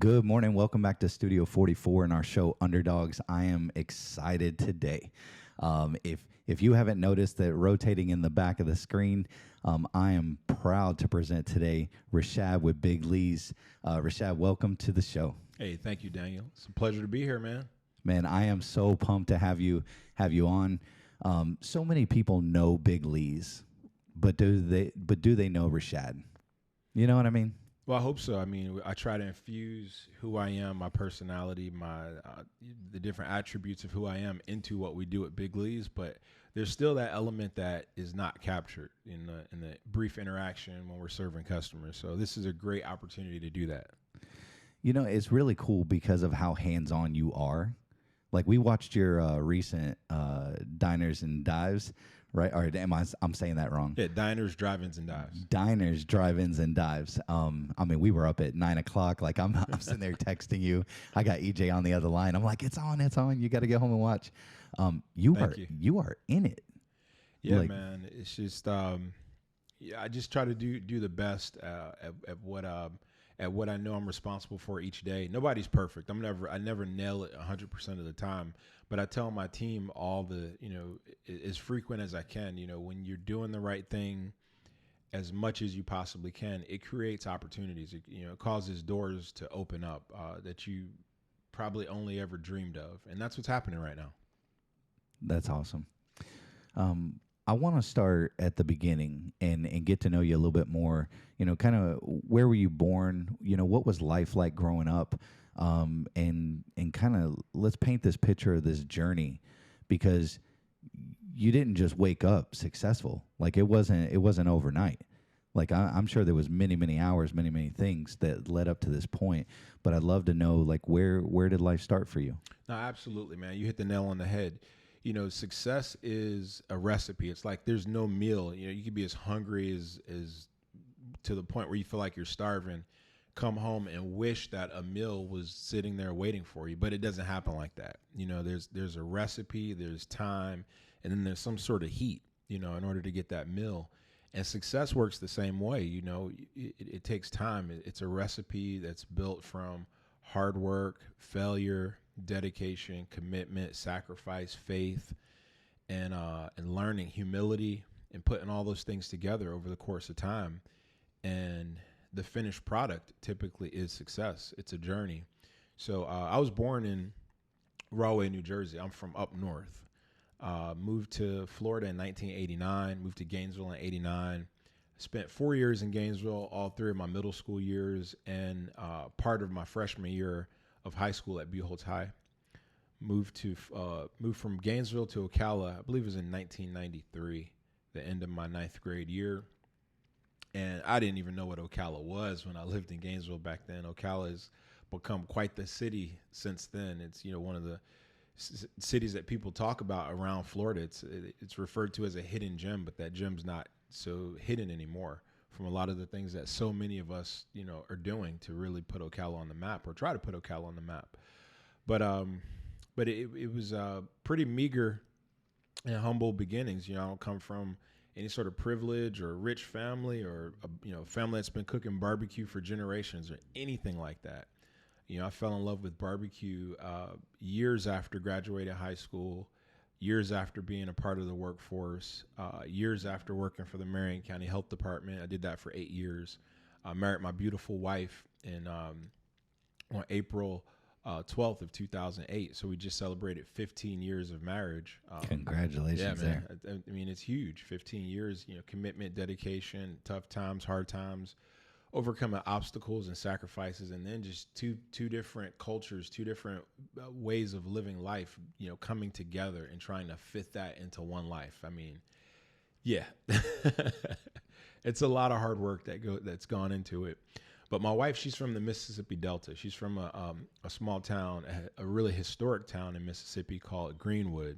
Good morning. Welcome back to Studio 44 in our show Underdogs. I am excited today. If you haven't noticed that rotating in the back of the screen, I am proud to present today Rashad with Big Lee's. Rashad, welcome to the show. Hey, thank you, Daniel. It's a pleasure to be here, man. Man, I am so pumped to have you on. So many people know Big Lee's, but do they know Rashad? You know what I mean? Well, I hope so. I mean, I try to infuse who I am, my personality, the different attributes of who I am into what we do at Big Lee's. But there's still that element that is not captured in the brief interaction when we're serving customers. So this is a great opportunity to do that. You know, it's really cool because of how hands-on you are. Like we watched your recent Diners and Dives, right? Or I'm saying that wrong. Yeah, Diners, Drive-Ins, and Dives. Diners, Drive-Ins, and Dives. I mean, we were up at 9 o'clock. Like I'm sitting there texting you. I got EJ on the other line. I'm like, it's on. You got to get home and watch. You are in it. Yeah, man. It's just I just try to do the best at what I know I'm responsible for each day. Nobody's perfect. I never nail it 100% of the time, but I tell my team as frequent as I can, when you're doing the right thing as much as you possibly can, it creates opportunities. It causes doors to open up that you probably only ever dreamed of. And that's what's happening right now. That's awesome. I want to start at the beginning and get to know you a little bit more. Kind of where were you born? What was life like growing up? And kind of let's paint this picture of this journey, because you didn't just wake up successful. Like it wasn't overnight. Like I'm sure there was many hours, many things that led up to this point. But I'd love to know, like, where did life start for you? No, absolutely, man. You hit the nail on the head. Success is a recipe. It's like there's no meal. You could be as hungry as to the point where you feel like you're starving, come home and wish that a meal was sitting there waiting for you. But it doesn't happen like that. There's a recipe, there's time, and then there's some sort of heat, in order to get that meal. And success works the same way. It takes time. It's a recipe that's built from hard work, failure, dedication, commitment, sacrifice, faith, and learning, humility, and putting all those things together over the course of time. And the finished product typically is success. It's a journey. So I was born in Rahway, New Jersey. I'm from up north. Moved to Florida in 1989, moved to Gainesville in 89. Spent 4 years in Gainesville, all 3 of my middle school years, and part of my freshman year of high school at Buchholz High. Moved from Gainesville to Ocala, I believe it was in 1993, the end of my 9th grade year. And I didn't even know what Ocala was when I lived in Gainesville back then. Ocala has become quite the city since then. It's one of the cities that people talk about around Florida. It's referred to as a hidden gem, but that gem's not so hidden anymore from a lot of the things that so many of us are doing to really put Ocala on the map, or try to put Ocala on the map. But it was pretty meager and humble beginnings. I don't come from any sort of privilege or rich family, or a family that's been cooking barbecue for generations or anything like that. I fell in love with barbecue years after graduating high school, years after being a part of the workforce, years after working for the Marion County Health Department. I did that for 8 years. I married my beautiful wife on April 12th of 2008. So we just celebrated 15 years of marriage. Congratulations. Yeah, man. I mean, it's huge. 15 years, commitment, dedication, tough times, hard times, overcoming obstacles and sacrifices, and then just two different cultures, two different ways of living life, coming together and trying to fit that into one life. I mean, yeah, it's a lot of hard work that's gone into it. But my wife, she's from the Mississippi Delta. She's from a small town, a really historic town in Mississippi called Greenwood.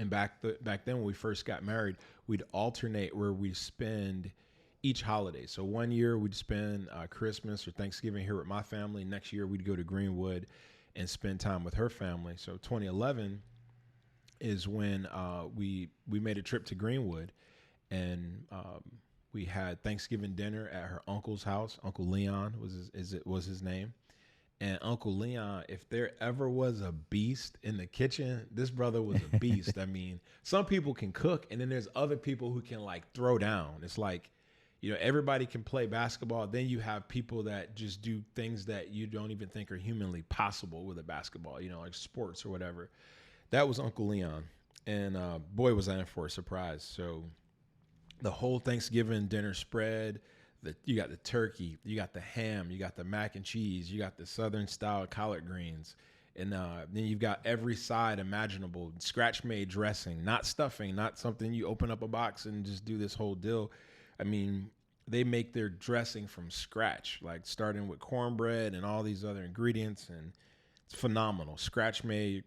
And back then when we first got married, we'd alternate where we spend each holiday. So one year we'd spend Christmas or Thanksgiving here with my family. Next year we'd go to Greenwood and spend time with her family. So 2011 is when we made a trip to Greenwood, and we had Thanksgiving dinner at her uncle's house. Uncle Leon was his name. And Uncle Leon, if there ever was a beast in the kitchen, this brother was a beast. I mean, some people can cook, and then there's other people who can like throw down. It's like, everybody can play basketball. Then you have people that just do things that you don't even think are humanly possible with a basketball, like sports or whatever. That was Uncle Leon. And boy, was I in for a surprise. So the whole Thanksgiving dinner spread, you got the turkey, you got the ham, you got the mac and cheese, you got the Southern style collard greens, and then you've got every side imaginable, scratch made dressing, not stuffing, not something you open up a box and just do this whole deal. I mean, they make their dressing from scratch, like starting with cornbread and all these other ingredients, and it's phenomenal. Scratch made,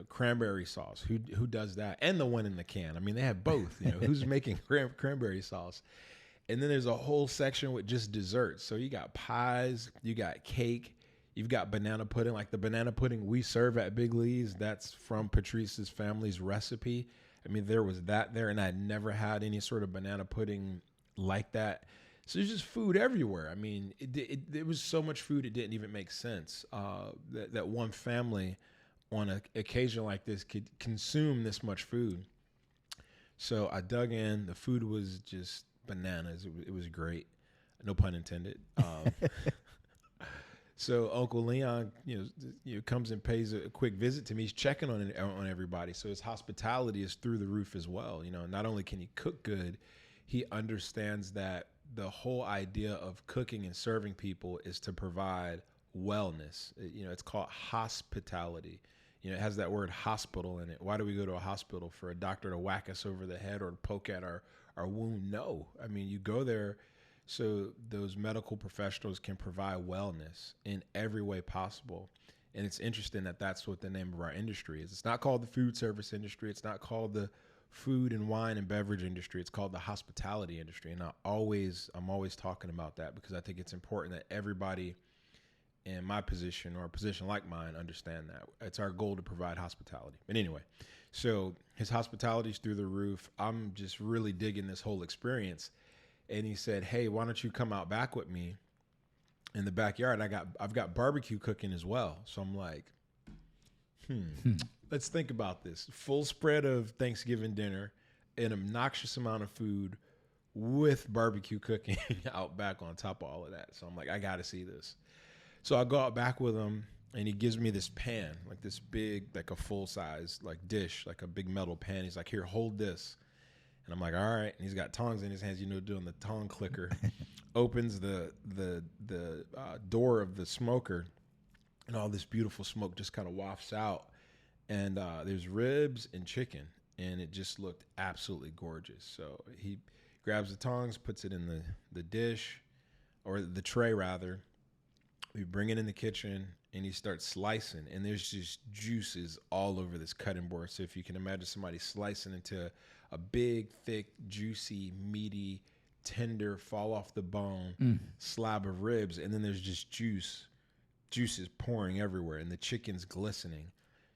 cranberry sauce. Who does that? And the one in the can. I mean, they have both. Who's making cranberry sauce? And then there's a whole section with just desserts. So you got pies, you got cake, you've got banana pudding. Like the banana pudding we serve at Big Lee's, that's from Patrice's family's recipe. I mean, there was that there, and I'd never had any sort of banana pudding like that. So there's just food everywhere. I mean, it was so much food it didn't even make sense that one family on an occasion like this could consume this much food. So I dug in. The food was just bananas. It was great. No pun intended. So Uncle Leon, comes and pays a quick visit to me. He's checking on everybody. So his hospitality is through the roof as well. Not only can he cook good, he understands that the whole idea of cooking and serving people is to provide wellness. It's called hospitality. It has that word hospital in it. Why do we go to a hospital? For a doctor to whack us over the head or to poke at our wound? No. I mean, you go there so those medical professionals can provide wellness in every way possible. And it's interesting that that's what the name of our industry is. It's not called the food service industry. It's not called the food and wine and beverage industry. It's called the hospitality industry. And I'm always talking about that because I think it's important that everybody in my position or a position like mine understand that. It's our goal to provide hospitality. But anyway, so his hospitality's through the roof. I'm just really digging this whole experience. And he said, "Hey, why don't you come out back with me in the backyard? I've got barbecue cooking as well." So I'm like, let's think about this. Full spread of Thanksgiving dinner, an obnoxious amount of food with barbecue cooking out back on top of all of that. So I'm like, I got to see this. So I go out back with him, and he gives me this pan, like this big, like a full size, like dish, like a big metal pan. He's like, "Here, hold this." And I'm like, "All right." And he's got tongs in his hands, doing the tong clicker. Opens the door of the smoker, and all this beautiful smoke just kind of wafts out. And there's ribs and chicken, and it just looked absolutely gorgeous. So he grabs the tongs, puts it in the dish, or the tray rather. We bring it in the kitchen, and he starts slicing, and there's just juices all over this cutting board. So if you can imagine somebody slicing into a big, thick, juicy, meaty, tender, fall off the bone slab of ribs, and then there's just juices pouring everywhere, and the chicken's glistening.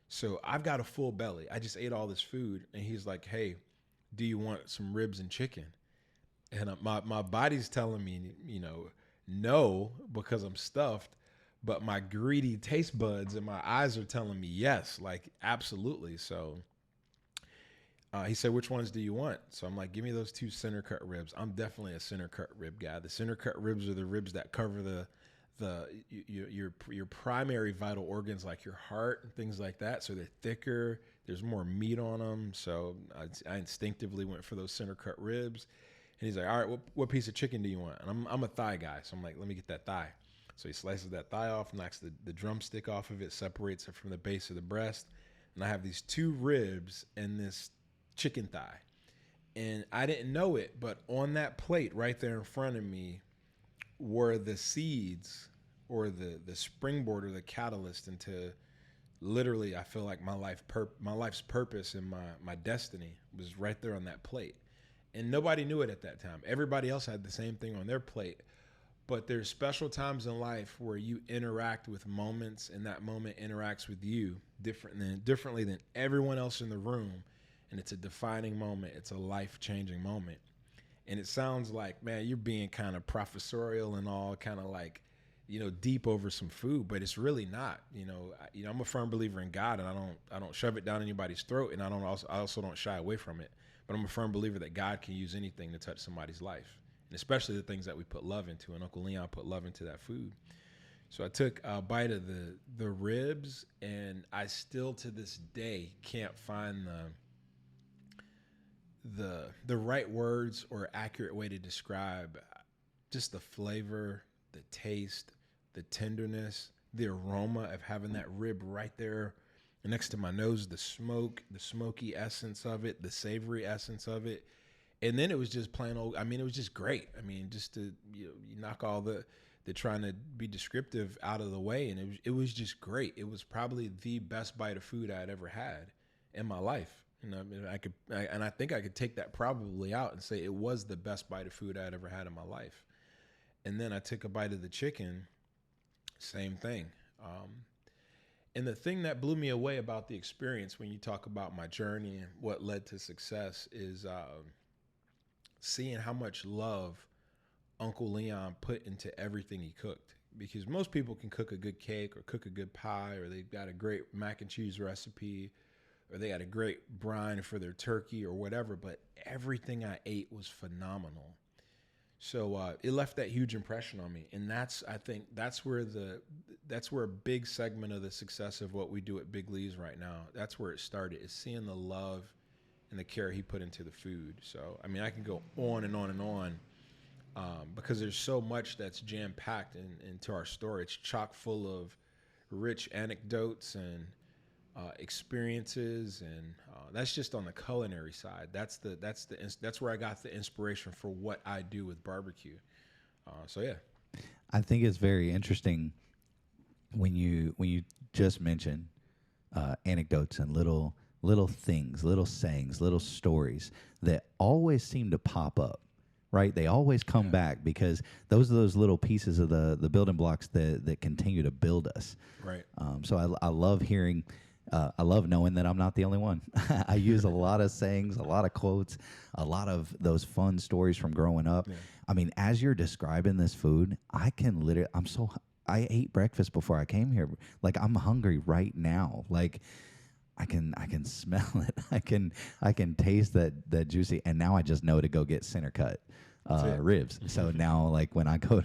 So I've got a full belly. I just ate all this food, and he's like, "Hey, do you want some ribs and chicken?" And my body's telling me, no, because I'm stuffed, but my greedy taste buds and my eyes are telling me yes, like absolutely. So he said, "Which ones do you want?" So I'm like, "Give me those two center cut ribs." I'm definitely a center cut rib guy. The center cut ribs are the ribs that cover your primary vital organs like your heart and things like that. So they're thicker. There's more meat on them. So I instinctively went for those center cut ribs. And he's like, "All right, what piece of chicken do you want?" And I'm a thigh guy. So I'm like, "Let me get that thigh." So he slices that thigh off, knocks the drumstick off of it, separates it from the base of the breast. And I have these two ribs and this chicken thigh. And I didn't know it, but on that plate right there in front of me were the seeds or the springboard or the catalyst into literally, I feel like my life's purpose and my destiny was right there on that plate. And nobody knew it at that time. Everybody else had the same thing on their plate. But there's special times in life where you interact with moments, and that moment interacts with you differently than everyone else in the room. And it's a defining moment. It's a life-changing moment. And it sounds like, man, you're being kind of professorial and all, kind of like, deep over some food, but it's really not. I'm a firm believer in God, and I don't shove it down anybody's throat, and I also don't shy away from it. But I'm a firm believer that God can use anything to touch somebody's life, and especially the things that we put love into. And Uncle Leon put love into that food. So I took a bite of the ribs, and I still to this day can't find the right words or accurate way to describe just the flavor, the taste, the tenderness, the aroma of having that rib right there next to my nose, the smoke, the smoky essence of it, the savory essence of it. And then it was just plain old, it was just great. Just to you knock all the trying to be descriptive out of the way, and it was just great. It was probably the best bite of food I'd ever had in my life. I think I could take that probably out and say it was the best bite of food I'd ever had in my life. And then I took a bite of the chicken, same thing. And the thing that blew me away about the experience when you talk about my journey and what led to success is seeing how much love Uncle Leon put into everything he cooked. Because most people can cook a good cake or cook a good pie, or they've got a great mac and cheese recipe, or they got a great brine for their turkey or whatever, but everything I ate was phenomenal. So it left that huge impression on me, and I think that's where a big segment of the success of what we do at Big Lee's right now. That's where it started, is seeing the love and the care he put into the food. So I can go on and on and on, because there's so much that's jam packed into our story. It's chock full of rich anecdotes and experiences, and that's just on the culinary side. That's where I got the inspiration for what I do with barbecue. So yeah, I think it's very interesting when you just mention anecdotes and little things, little sayings, little stories that always seem to pop up. Right, they always come back, because those are those little pieces of the building blocks that continue to build us. Right. So I love hearing. I love knowing that I'm not the only one. I use a lot of sayings, a lot of quotes, a lot of those fun stories from growing up. Yeah. As you're describing this food, I can literally, I ate breakfast before I came here. Like, I'm hungry right now. Like, I can smell it. I can taste that juicy, and now I just know to go get center cut ribs. So now, like, when I go,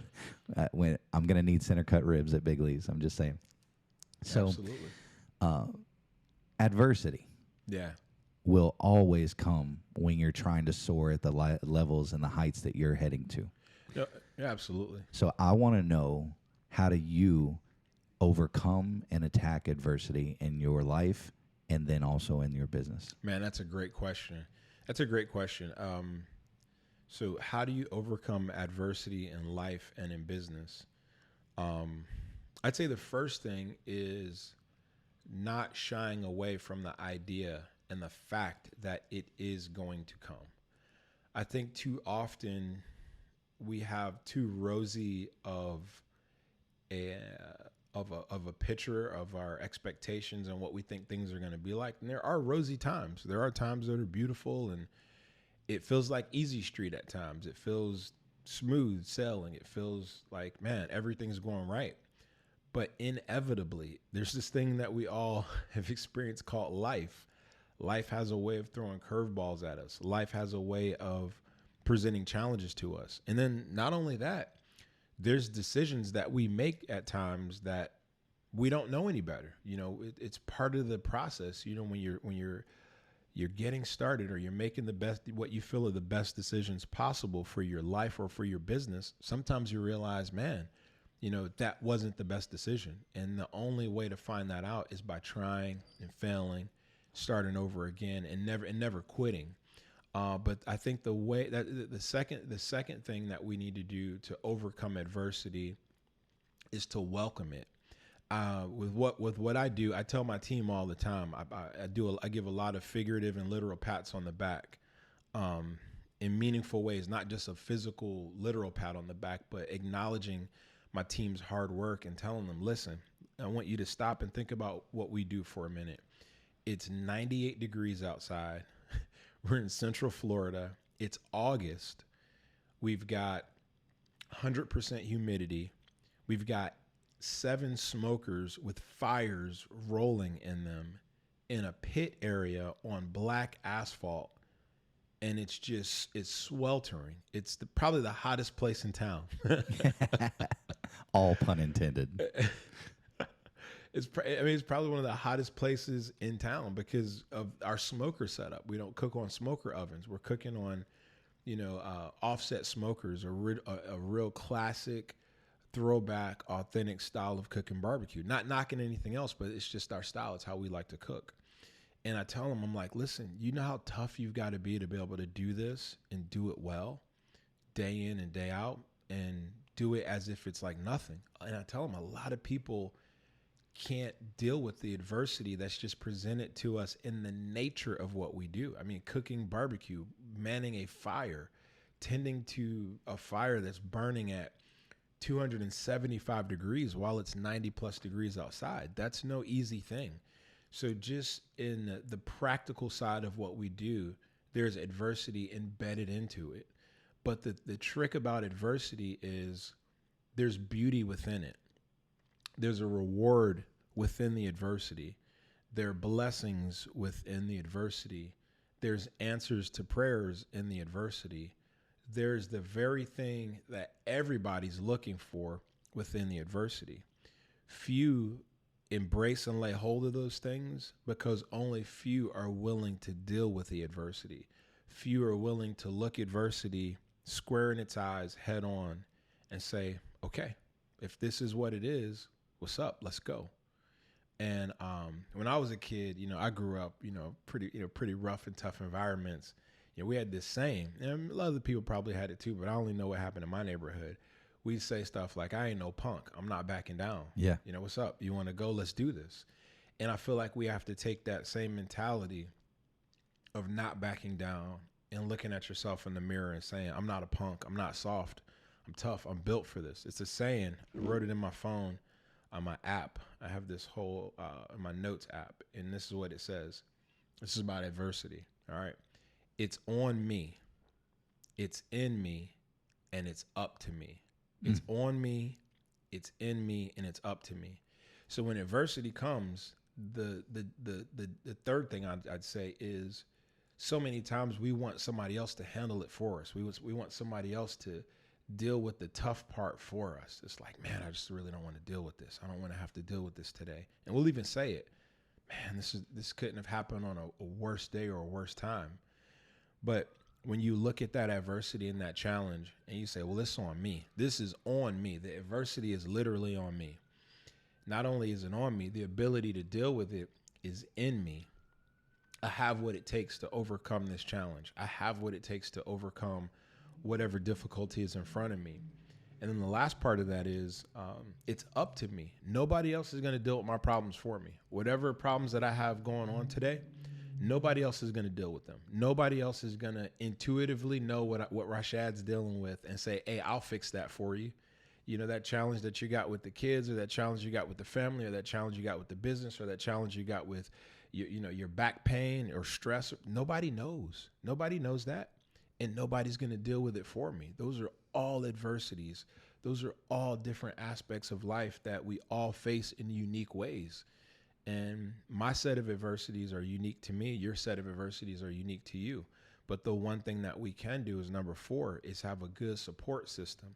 when I'm gonna need center cut ribs at Big Lee's, I'm just saying. So, absolutely. Adversity, will always come when you're trying to soar at the levels and the heights that you're heading to. Yeah, absolutely. So I want to know, how do you overcome and attack adversity in your life, and then also in your business? Man, that's a great question. So how do you overcome adversity in life and in business? I'd say the first thing is not shying away from the idea and the fact that it is going to come. I think too often we have too rosy of a picture of our expectations and what we think things are going to be like. And there are rosy times. There are times that are beautiful, and it feels like easy street at times. It feels smooth sailing. It feels like, man, everything's going right. But inevitably, there's this thing that we all have experienced called life. Life has a way of throwing curveballs at us. Life has a way of presenting challenges to us. And then not only that, there's decisions that we make at times that we don't know any better. It's part of the process. When you're getting started, or you're making what you feel are the best decisions possible for your life or for your business, sometimes you realize, man, that wasn't the best decision. And the only way to find that out is by trying and failing, starting over again, and never quitting. But I think the second thing that we need to do to overcome adversity is to welcome it. With what I do, I tell my team all the time. I give a lot of figurative and literal pats on the back, in meaningful ways, not just a physical, literal pat on the back, but acknowledging my team's hard work and telling them, listen, I want you to stop and think about what we do for a minute. It's 98 degrees outside. We're in Central Florida. It's August. We've got 100% humidity. We've got 7 smokers with fires rolling in them in a pit area on black asphalt, and it's sweltering. It's probably the hottest place in town. All pun intended. It's probably one of the hottest places in town because of our smoker setup. We don't cook on smoker ovens. We're cooking on, offset smokers, a real classic, throwback, authentic style of cooking barbecue. Not knocking anything else, but it's just our style. It's how we like to cook. And I tell them, I'm like, listen, you know how tough you've got to be able to do this and do it well, day in and day out, and do it as if it's like nothing. And I tell them, a lot of people can't deal with the adversity that's just presented to us in the nature of what we do. I mean, cooking barbecue, manning a fire, tending to a fire that's burning at 275 degrees while it's 90 plus degrees outside. That's no easy thing. So just in the practical side of what we do, there's adversity embedded into it. But the trick about adversity is there's beauty within it. There's a reward within the adversity. There are blessings within the adversity. There's answers to prayers in the adversity. There's the very thing that everybody's looking for within the adversity. Few embrace and lay hold of those things because only few are willing to deal with the adversity. Few are willing to look adversity square in its eyes head on and say, okay, if this is what it is, what's up? Let's go. And when I was a kid, I grew up, pretty rough and tough environments. We had this saying, and a lot of the people probably had it too, but I only know what happened in my neighborhood. We'd say stuff like, I ain't no punk. I'm not backing down. Yeah. What's up? You want to go? Let's do this. And I feel like we have to take that same mentality of not backing down and looking at yourself in the mirror and saying, I'm not a punk. I'm not soft. I'm tough. I'm built for this. It's a saying. I wrote it in my phone on my app. I have this whole, my notes app, and this is what it says. This is about adversity. All right. It's on me. It's in me, and it's up to me. It's on me, it's in me, and it's up to me. So when adversity comes, the third thing I'd say is so many times we want somebody else to handle it for us. We want somebody else to deal with the tough part for us. It's like, man, I just really don't want to deal with this. I don't want to have to deal with this today. And we'll even say it, man, this couldn't have happened on a worse day or a worse time. But when you look at that adversity and that challenge and you say, well, this is on me. This is on me. The adversity is literally on me. Not only is it on me, the ability to deal with it is in me. I have what it takes to overcome this challenge. I have what it takes to overcome whatever difficulty is in front of me. And then the last part of that is it's up to me. Nobody else is going to deal with my problems for me. Whatever problems that I have going on today, nobody else is going to deal with them. Nobody else is going to intuitively know what Rashad's dealing with and say, hey, I'll fix that for you. That challenge that you got with the kids, or that challenge you got with the family, or that challenge you got with the business, or that challenge you got with your back pain or stress. Nobody knows. Nobody knows that. And nobody's going to deal with it for me. Those are all adversities. Those are all different aspects of life that we all face in unique ways. And my set of adversities are unique to me. Your set of adversities are unique to you. But the one thing that we can do is number 4 is have a good support system.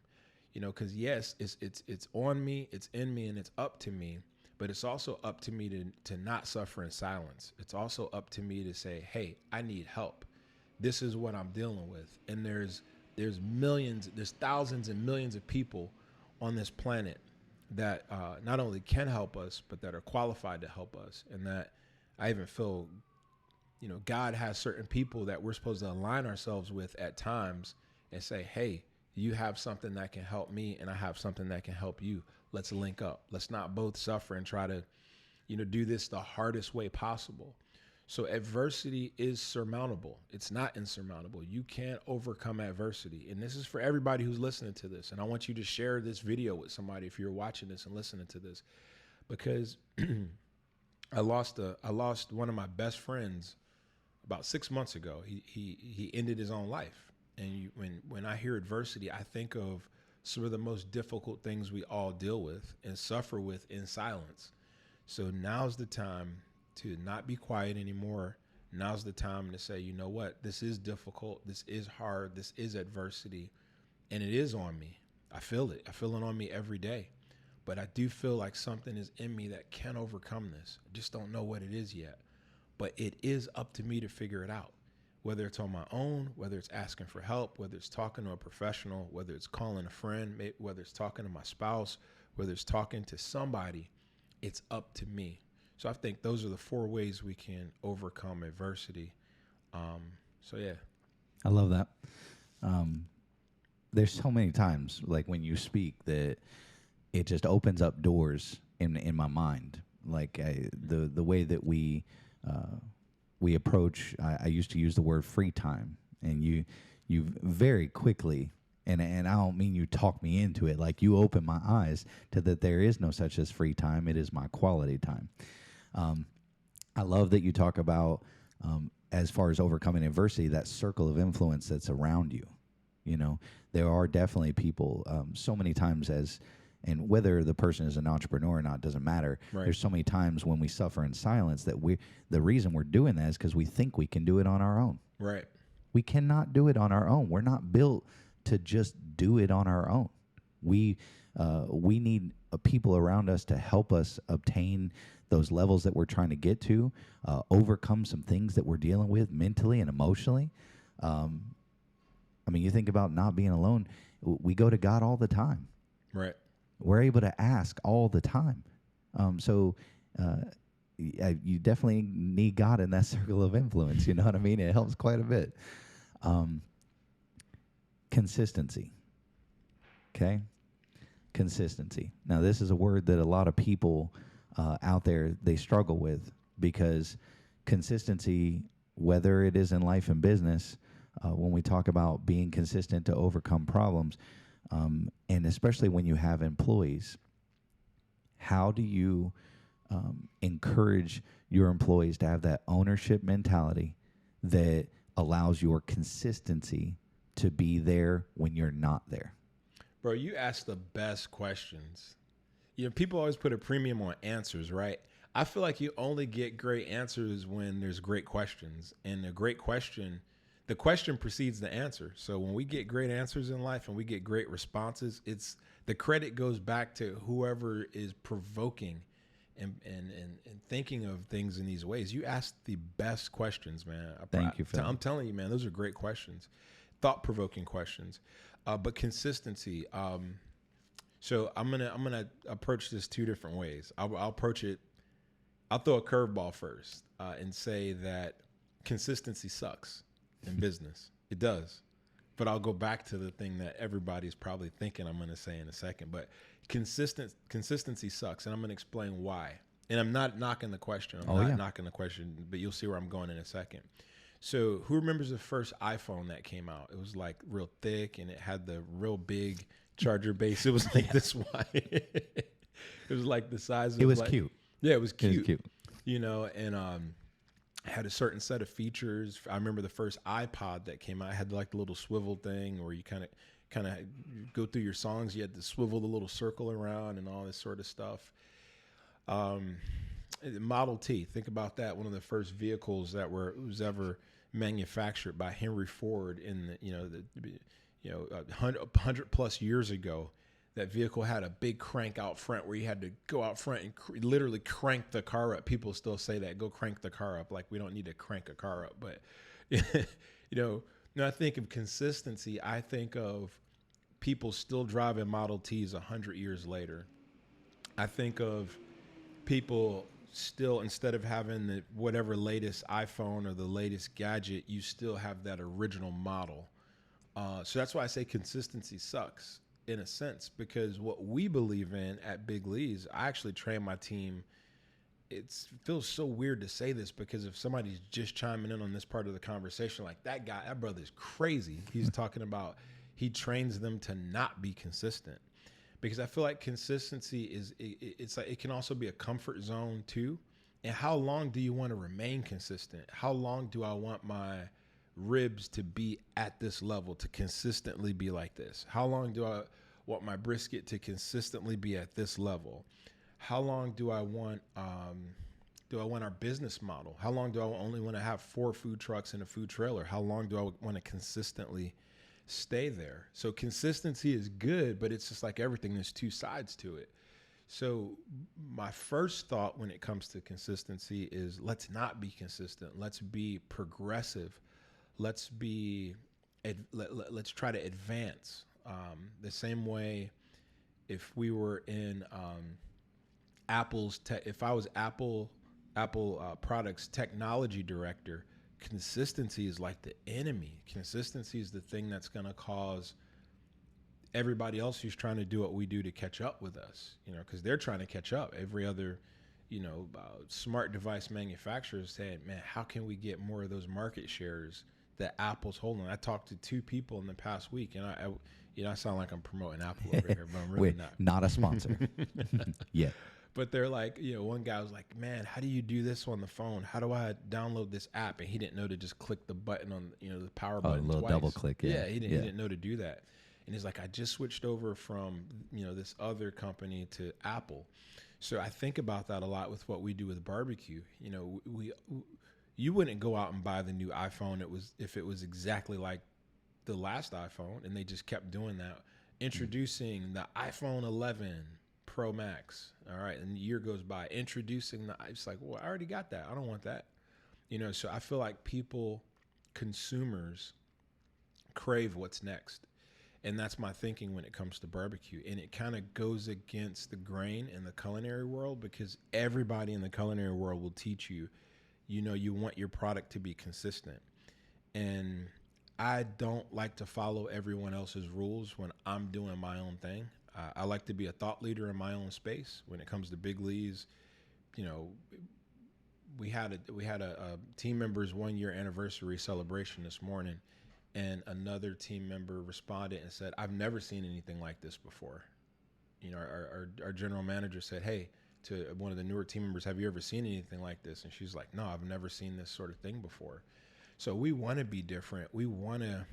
Because yes, it's on me, it's in me, and it's up to me. But it's also up to me to not suffer in silence. It's also up to me to say, hey, I need help. This is what I'm dealing with. And there's millions, there's thousands and millions of people on this planet that not only can help us, but that are qualified to help us. And that I even feel, God has certain people that we're supposed to align ourselves with at times and say, hey, you have something that can help me and I have something that can help you. Let's link up. Let's not both suffer and try to, do this the hardest way possible. So adversity is surmountable. It's not insurmountable. You can't overcome adversity. And this is for everybody who's listening to this. And I want you to share this video with somebody if you're watching this and listening to this, because I lost one of my best friends about 6 months ago. He ended his own life. And when I hear adversity, I think of some of the most difficult things we all deal with and suffer with in silence. So now's the time to not be quiet anymore. Now's the time to say, you know what, this is difficult. This is hard. This is adversity. And it is on me. I feel it. I feel it on me every day. But I do feel like something is in me that can overcome this. I just don't know what it is yet. But it is up to me to figure it out. Whether it's on my own, whether it's asking for help, whether it's talking to a professional, whether it's calling a friend, whether it's talking to my spouse, whether it's talking to somebody, it's up to me. So I think those are the 4 ways we can overcome adversity. So yeah. I love that. There's so many times, like when you speak, that it just opens up doors in my mind. Like the way that we approach. I used to use the word free time, and you very quickly. And I don't mean you talk me into it. Like, you open my eyes to that there is no such as free time. It is my quality time. I love that you talk about, as far as overcoming adversity, that circle of influence that's around you. You know, there are definitely people, so many times and whether the person is an entrepreneur or not doesn't matter. Right. There's so many times when we suffer in silence that the reason we're doing that is because we think we can do it on our own. Right. We cannot do it on our own. We're not built to just do it on our own. We need people around us to help us obtain those levels that we're trying to get to, overcome some things that we're dealing with mentally and emotionally. I mean, you think about not being alone. We go to God all the time. Right. We're able to ask all the time. So you definitely need God in that circle of influence. You know what I mean? It helps quite a bit. Consistency. Okay? Consistency. Now, this is a word that a lot of people out there, they struggle with, because consistency, whether it is in life and business, when we talk about being consistent to overcome problems, and especially when you have employees, how do you encourage your employees to have that ownership mentality that allows your consistency to be there when you're not there? Bro, you ask the best questions. You know, people always put a premium on answers, right? I feel like you only get great answers when there's great questions. And a great question, the question precedes the answer. So when we get great answers in life and we get great responses, it's the credit goes back to whoever is provoking and thinking of things in these ways. You ask the best questions, man. Thank you, Phil. I'm telling you, man, those are great questions, thought-provoking questions. But consistency. So I'm gonna approach this 2 different ways. I'll approach it. I'll throw a curveball first and say that consistency sucks in business. It does. But I'll go back to the thing that everybody's probably thinking I'm going to say in a second. But consistency sucks, and I'm going to explain why. And I'm not knocking the question. I'm not knocking the question, but you'll see where I'm going in a second. So who remembers the first iPhone that came out? It was like real thick, and it had the real big charger base. It was like this wide. It was like the size of, it was like, cute. Yeah, it was cute. It was cute. You know, and had a certain set of features. I remember the first iPod that came out. I had like the little swivel thing where you kind of go through your songs. You had to swivel the little circle around and all this sort of stuff. Model T, think about that. One of the first vehicles that was ever manufactured by Henry Ford in the 100 plus years ago. That vehicle had a big crank out front where you had to go out front and literally crank the car up. People still say that, go crank the car up. Like, we don't need to crank a car up. But, when I think of consistency, I think of people still driving Model Ts 100 years later. I think of people still, instead of having the whatever latest iPhone or the latest gadget, you still have that original model. So that's why I say consistency sucks, in a sense, because what we believe in at Big Lee's, I actually train my team. It feels so weird to say this, because if somebody's just chiming in on this part of the conversation, like, that brother's crazy. He's talking about, he trains them to not be consistent, because I feel like consistency it's like, it can also be a comfort zone too. And how long do you want to remain consistent? How long do I want my ribs to be at this level, to consistently be like this? How long do I want my brisket to consistently be at this level. How long do I want our business model? How long do I only want to have 4 food trucks and a food trailer? How long do I want to consistently stay there? So consistency is good, but it's just like everything, there's 2 sides to it. So my first thought when it comes to consistency is, let's not be consistent. Let's be progressive. Let's try to advance. The same way, if we were in if I was Apple products technology director, consistency is like the enemy. Consistency is the thing that's going to cause everybody else who's trying to do what we do to catch up with us, because they're trying to catch up. Every other, smart device manufacturer saying, man, how can we get more of those market shares that Apple's holding? I talked to 2 people in the past week, and I sound like I'm promoting Apple over here, but I'm really not a sponsor. Yeah. But they're like, one guy was like, man, how do you do this on the phone? How do I download this app? And he didn't know to just click the button on, the power button a little twice. double click. Yeah. He didn't know to do that. And he's like, I just switched over from, this other company to Apple. So I think about that a lot with what we do with barbecue. You wouldn't go out and buy the new iPhone if it was exactly like the last iPhone, and they just kept doing that. Introducing the iPhone 11 Pro Max. All right. And the year goes by, introducing it's like, well, I already got that. I don't want that. So I feel like consumers crave what's next. And that's my thinking when it comes to barbecue. And it kind of goes against the grain in the culinary world, because everybody in the culinary world will teach you, you want your product to be consistent. And I don't like to follow everyone else's rules when I'm doing my own thing. I like to be a thought leader in my own space. When it comes to Big Lee's, we had a team member's 1-year anniversary celebration this morning, and another team member responded and said, I've never seen anything like this before. Our general manager said, hey, to one of the newer team members, have you ever seen anything like this? And she's like, no, I've never seen this sort of thing before. So we want to be different. We want to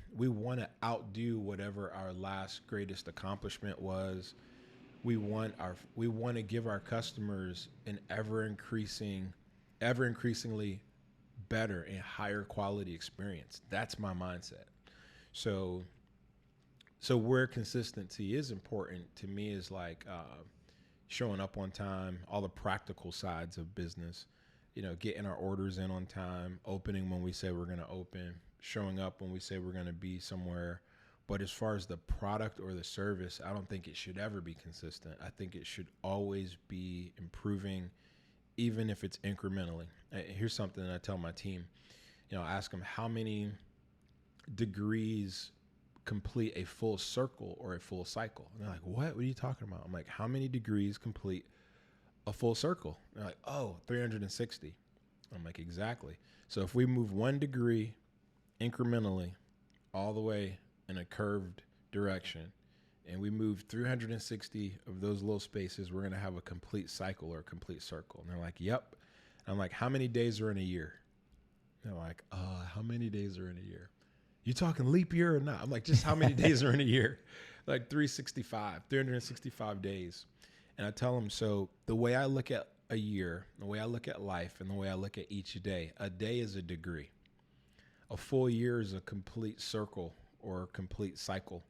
outdo whatever our last greatest accomplishment was. We want to give our customers an ever increasingly better and higher quality experience. That's my mindset. So where consistency is important to me is like showing up on time, all the practical sides of business. Getting our orders in on time, opening when we say we're going to open, showing up when we say we're going to be somewhere. But as far as the product or the service, I don't think it should ever be consistent. I think it should always be improving, even if it's incrementally. Here's something that I tell my team. I ask them, how many degrees complete a full circle or a full cycle? And they're like, what are you talking about? I'm like, how many degrees complete a full circle? They're like, 360. I'm like, exactly. So if we move 1 degree incrementally all the way in a curved direction, and we move 360 of those little spaces, we're going to have a complete cycle or a complete circle. And they're like, yep. And I'm like, how many days are in a year? And they're like, how many days are in a year? You talking leap year or not? I'm like, just how many days are in a year? Like 365 days. And I tell them, so the way I look at a year, the way I look at life, and the way I look at each day, a day is a degree. A full year is a complete circle or a complete cycle.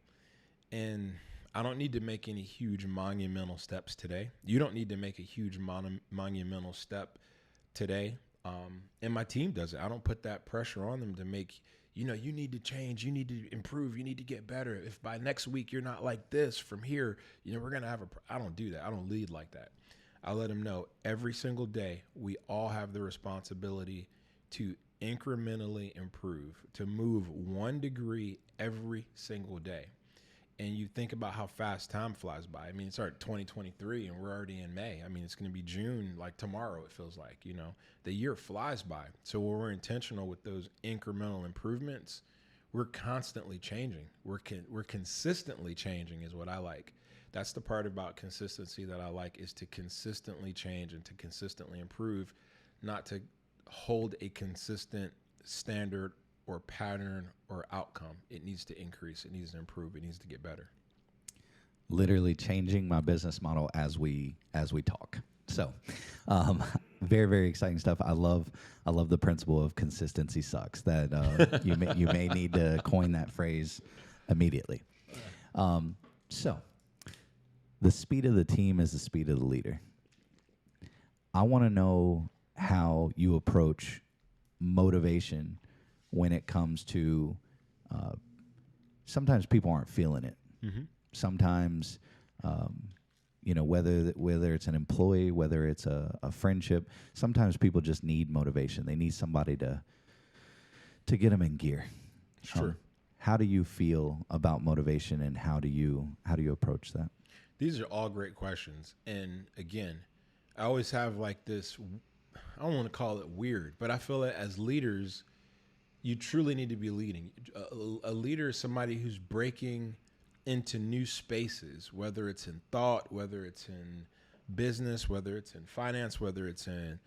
And I don't need to make any huge monumental steps today. You don't need to make a huge monumental step today. And my team does it. I don't put that pressure on them to make, you need to change, you need to improve, you need to get better. If by next week you're not like this from here, we're going to have I don't do that. I don't lead like that. I let them know every single day we all have the responsibility to incrementally improve, to move 1 degree every single day. And you think about how fast time flies by. I mean, it's already 2023 and we're already in May. I mean, it's going to be June, like tomorrow, it feels like, the year flies by. So when we're intentional with those incremental improvements, we're constantly changing. We're consistently changing is what I like. That's the part about consistency that I like, is to consistently change and to consistently improve, not to hold a consistent standard or pattern or outcome. It needs to increase. It needs to improve. It needs to get better. literally changing my business model as we talk. So, um, very very exciting stuff. I love the principle of consistency sucks. That you may need to coin that phrase immediately. So, the speed of the team is the speed of the leader. I want to know how you approach motivation when it comes to uh, sometimes people aren't feeling it. Mm-hmm. Sometimes, whether it's an employee, whether it's a friendship, sometimes people just need motivation. They need somebody to get them in gear. Sure. How do you feel about motivation, and how do you approach that? These are all great questions. And again, I always have like this, I don't want to call it weird, but I feel that as leaders, you truly need to be leading. A leader is somebody who's breaking into new spaces, whether it's in thought, whether it's in business, whether it's in finance, whether it's in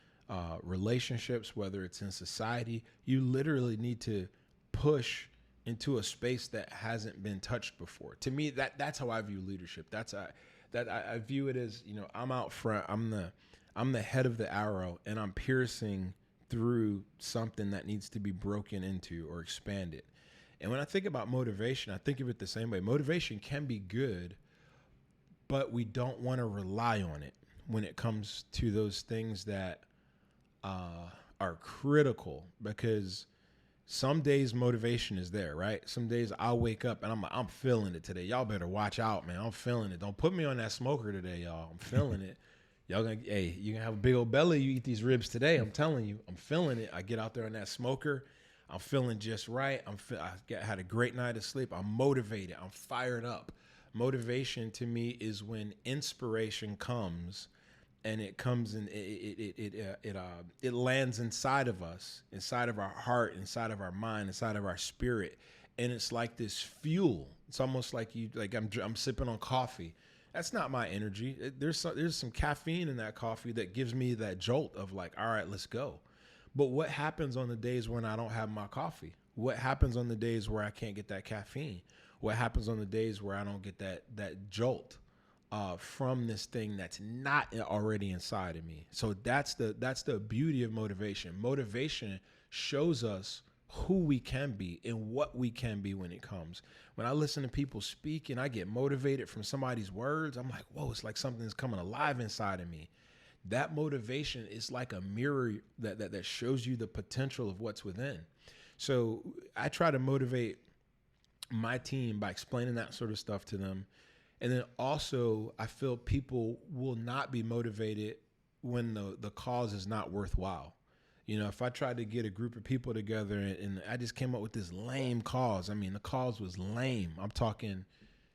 relationships, whether it's in society. You literally need to push into a space that hasn't been touched before. To me, that's how I view leadership. I view it as, I'm out front. I'm the head of the arrow, and I'm piercing through something that needs to be broken into or expanded. And when I think about motivation, I think of it the same way. Motivation can be good, but we don't want to rely on it when it comes to those things that are critical, because some days motivation is there, right? Some days I'll wake up and I'm feeling it today. Y'all better watch out, man. I'm feeling it. Don't put me on that smoker today, y'all. I'm feeling it. You gonna have a big old belly. You eat these ribs today. I'm telling you, I'm feeling it. I get out there on that smoker. I'm feeling just right. Had a great night of sleep. I'm motivated. I'm fired up. Motivation to me is when inspiration comes, and it comes and it lands inside of us, inside of our heart, inside of our mind, inside of our spirit, and it's like this fuel. It's almost like I'm sipping on coffee. That's not my energy. There's some caffeine in that coffee that gives me that jolt of like, all right, let's go. But what happens on the days when I don't have my coffee? What happens on the days where I can't get that caffeine? What happens on the days where I don't get that jolt from this thing that's not already inside of me? So that's the beauty of motivation. Motivation shows us who we can be and what we can be when it comes. When I listen to people speak and I get motivated from somebody's words, I'm like, whoa, it's like something's coming alive inside of me. That motivation is like a mirror that shows you the potential of what's within. So I try to motivate my team by explaining that sort of stuff to them. And then also I feel people will not be motivated when the cause is not worthwhile. If I tried to get a group of people together and I just came up with this lame cause, I mean, the cause was lame. I'm talking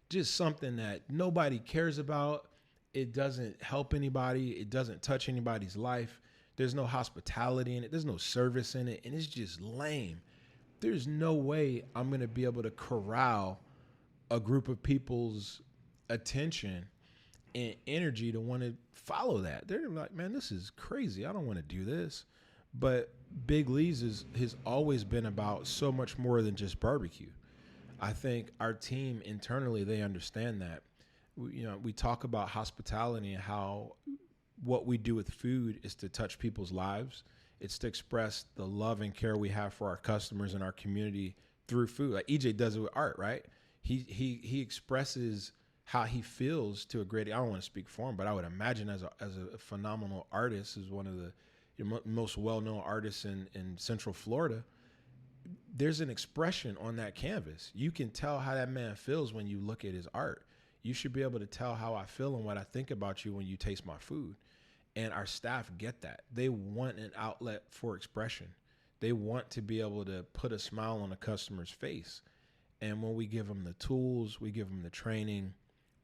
just something that nobody cares about. It doesn't help anybody. It doesn't touch anybody's life. There's no hospitality in it. There's no service in it. And it's just lame. There's no way I'm going to be able to corral a group of people's attention and energy to want to follow that. They're like, man, this is crazy. I don't want to do this. But Big Lee's has always been about so much more than just barbecue. I think our team internally, they understand that. We talk about hospitality and how what we do with food is to touch people's lives. It's to express the love and care we have for our customers and our community through food. Like EJ does it with art, right? He expresses how he feels to a great. I don't want to speak for him, but I would imagine as a phenomenal artist, is one of the most well-known artists in Central Florida. There's an expression on that canvas. You can tell how that man feels when you look at his art. You should be able to tell how I feel and what I think about you when you taste my food. And our staff get that. They want an outlet for expression. They want to be able to put a smile on a customer's face. And when we give them the tools, we give them the training,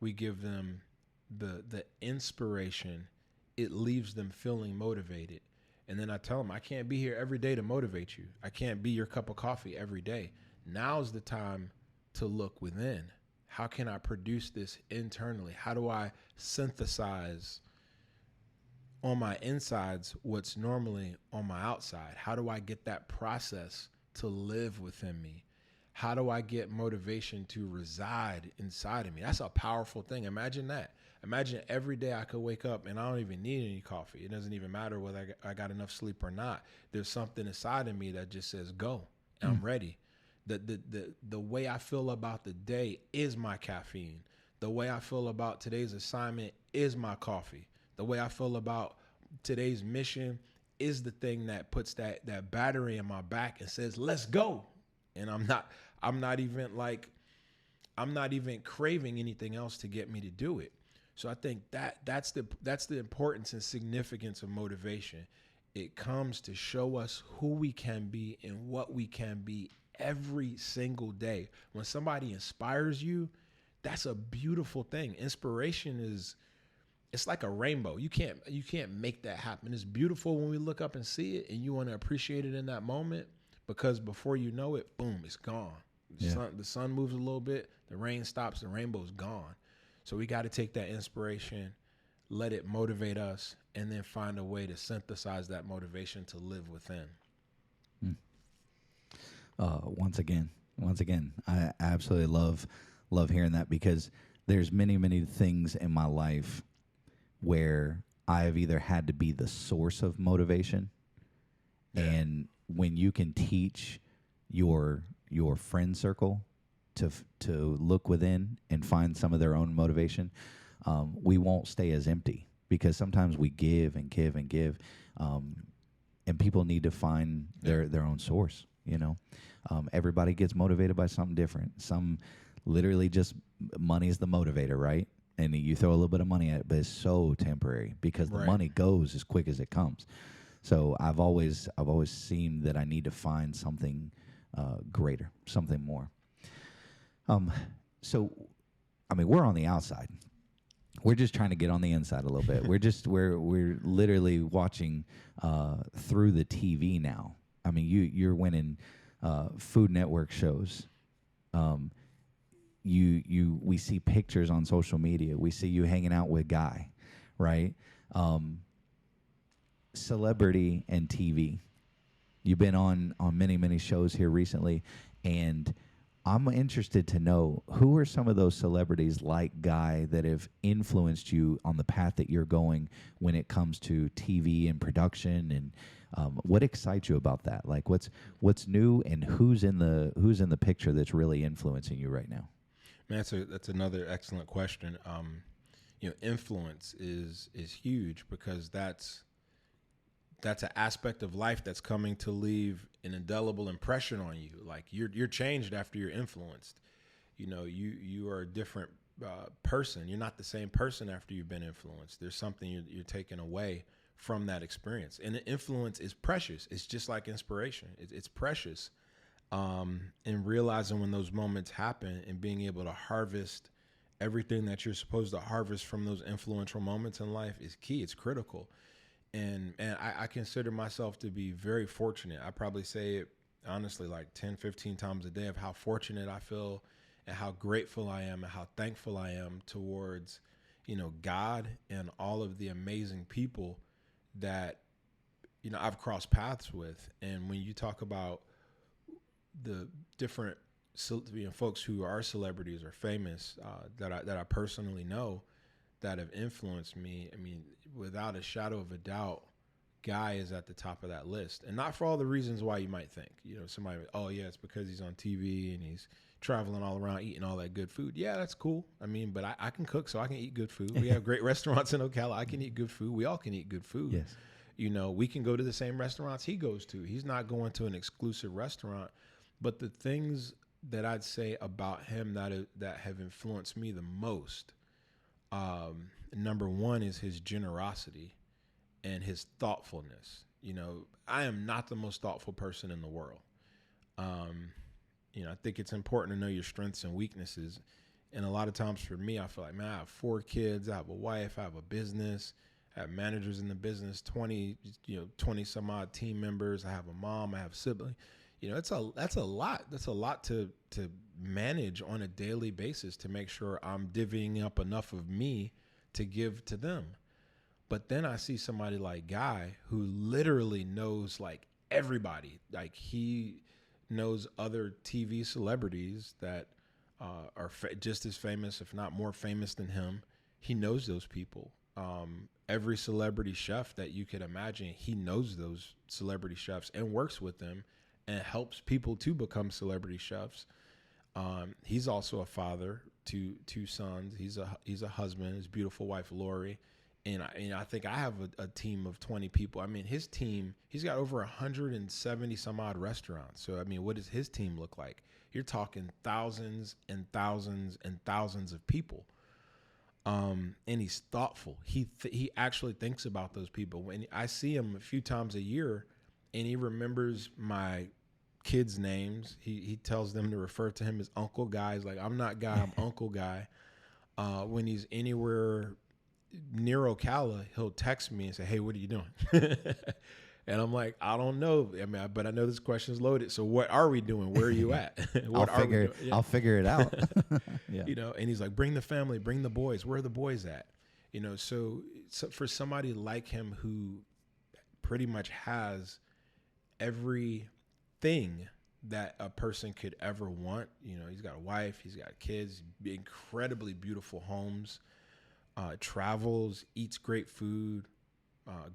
we give them the inspiration, it leaves them feeling motivated. And then I tell them, I can't be here every day to motivate you. I can't be your cup of coffee every day. Now's the time to look within. How can I produce this internally? How do I synthesize on my insides what's normally on my outside? How do I get that process to live within me? How do I get motivation to reside inside of me? That's a powerful thing. Imagine that. Imagine every day I could wake up and I don't even need any coffee. It doesn't even matter whether I got enough sleep or not. There's something inside of me that just says go, and I'm ready. The way I feel about the day is my caffeine. The way I feel about today's assignment is my coffee. The way I feel about today's mission is the thing that puts that battery in my back and says, let's go. And I'm not even craving anything else to get me to do it. So I think that's the importance and significance of motivation. It comes to show us who we can be and what we can be every single day. When somebody inspires you, that's a beautiful thing. Inspiration it's like a rainbow. You can't make that happen. It's beautiful when we look up and see it, and you want to appreciate it in that moment, because before you know it, boom, it's gone. The sun moves a little bit, the rain stops, the rainbow's gone. So we got to take that inspiration, let it motivate us, and then find a way to synthesize that motivation to live within. Once again, I absolutely love hearing that, because there's many things in my life where I have either had to be the source of motivation, and when you can teach your friend circle to look within and find some of their own motivation, we won't stay as empty, because sometimes we give and give and give, and people need to find their own source. Everybody gets motivated by something different. Some literally just money's the motivator, right? And you throw a little bit of money at it, but it's so temporary, because the money goes as quick as it comes. So I've always seen that I need to find something greater, something more. So, I mean, we're on the outside. We're just trying to get on the inside a little bit. We're literally watching through the TV now. I mean, you're winning Food Network shows. We see pictures on social media. We see you hanging out with Guy, right? Celebrity and TV. You've been on many shows here recently, and I'm interested to know, who are some of those celebrities like Guy that have influenced you on the path that you're going when it comes to TV and production, and what excites you about that? Like, what's new, and who's in the picture that's really influencing you right now? Man, that's another excellent question. Influence is huge, because that's an aspect of life that's coming to leave an indelible impression on you. Like, you're changed after you're influenced. You are a different person. You're not the same person after you've been influenced. There's something you're taking away from that experience. And influence is precious. It's just like inspiration. It's precious. And realizing when those moments happen and being able to harvest everything that you're supposed to harvest from those influential moments in life is key. It's critical. And I consider myself to be very fortunate. I probably say it honestly like 10, 15 times a day, of how fortunate I feel and how grateful I am and how thankful I am towards, God and all of the amazing people that, I've crossed paths with. And when you talk about the different folks who are celebrities or famous that I personally know that have influenced me, I mean, without a shadow of a doubt, Guy is at the top of that list. And not for all the reasons why you might think. Somebody, oh yeah, it's because he's on TV and he's traveling all around eating all that good food. Yeah, that's cool. I mean, but I can cook, so I can eat good food. We have great restaurants in Ocala. I can eat good food. We all can eat good food. Yes. We can go to the same restaurants he goes to. He's not going to an exclusive restaurant. But the things that I'd say about him that have influenced me the most, number one is his generosity and his thoughtfulness. I am not the most thoughtful person in the world. I think it's important to know your strengths and weaknesses. And a lot of times for me, I feel like, man, I have 4 kids, I have a wife, I have a business, I have managers in the business, 20 some odd team members. I have a mom, I have a sibling. That's a lot. That's a lot to manage on a daily basis, to make sure I'm divvying up enough of me to give to them. But then I see somebody like Guy, who literally knows like everybody. Like, he knows other TV celebrities that are just as famous, if not more famous than him. He knows those people. Every celebrity chef that you could imagine, he knows those celebrity chefs and works with them and helps people to become celebrity chefs. He's also a father to two sons. He's a husband. His beautiful wife Lori, and I think I have a team of 20 people. I mean, his team. He's got over 170 some odd restaurants. So I mean, what does his team look like? You're talking thousands and thousands and thousands of people. And he's thoughtful. He actually thinks about those people. When I see him a few times a year, and he remembers my kids' names. He tells them to refer to him as Uncle Guy. He's like, I'm not Guy, I'm Uncle Guy. When he's anywhere near Ocala, he'll text me and say, hey, what are you doing? And I'm like, I don't know. I mean, but I know this question's loaded. So what are we doing? Where are you at? I'll figure it out. Yeah. And he's like, bring the family, bring the boys. Where are the boys at? So for somebody like him who pretty much has everything that a person could ever want, he's got a wife, he's got kids, incredibly beautiful homes, travels, eats great food,